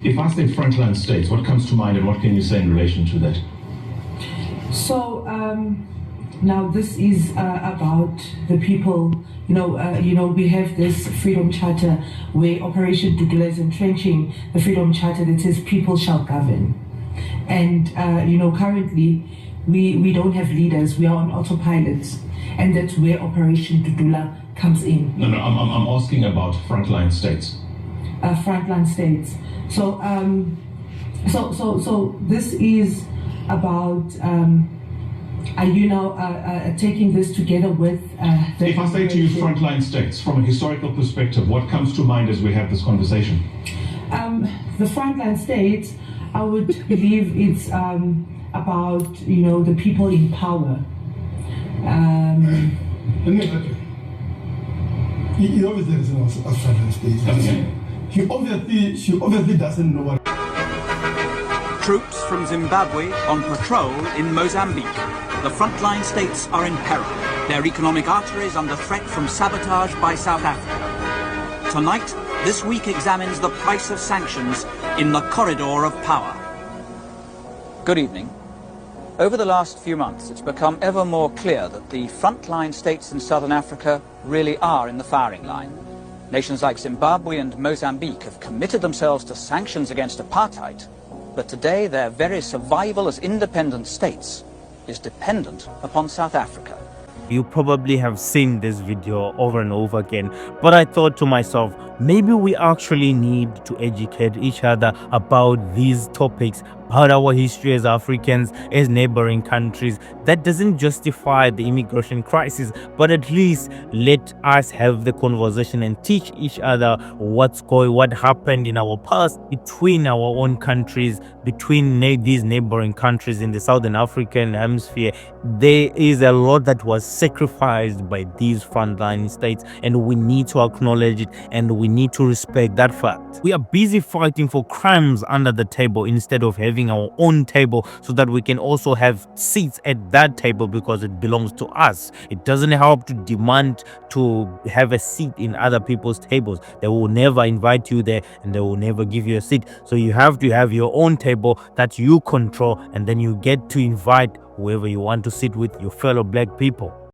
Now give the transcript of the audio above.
If I say frontline states, what comes to mind and what can you say in relation to that? So now this is about the people. We have this Freedom Charter where Operation Dudula is entrenching the Freedom Charter that says people shall govern. And currently we don't have leaders. We are on autopilot, and that's where Operation Dudula comes in. No, I'm asking about frontline states. Frontline states. So this is about. Are you now taking this together with? If I say to you frontline states, from a historical perspective, what comes to mind as we have this conversation? The frontline states, I would believe it's about the people in power. He obviously is a frontline state. Okay. She obviously doesn't know what. Troops from Zimbabwe on patrol in Mozambique. The frontline states are in peril. Their economic arteries under threat from sabotage by South Africa. Tonight, This Week examines the price of sanctions in the corridor of power. Good evening. Over the last few months, it's become ever more clear that the frontline states in southern Africa really are in the firing line. Nations like Zimbabwe and Mozambique have committed themselves to sanctions against apartheid, but today their very survival as independent states is dependent upon South Africa. You probably have seen this video over and over again, but I thought to myself, maybe we actually need to educate each other about these topics, about our history as Africans, as neighboring countries. That doesn't justify the immigration crisis, but at least let us have the conversation and teach each other what happened in our past between our own countries, between these neighboring countries in the Southern African hemisphere. There is a lot that was sacrificed by these frontline states, and we need to acknowledge it, and we need to respect that fact. We are busy fighting for crumbs under the table instead of having our own table, so that we can also have seats at that table because it belongs to us. It doesn't help to demand to have a seat in other people's tables. They will never invite you there, and they will never give you a seat. So you have to have your own table that you control, and then you get to invite whoever you want to sit with, your fellow black people.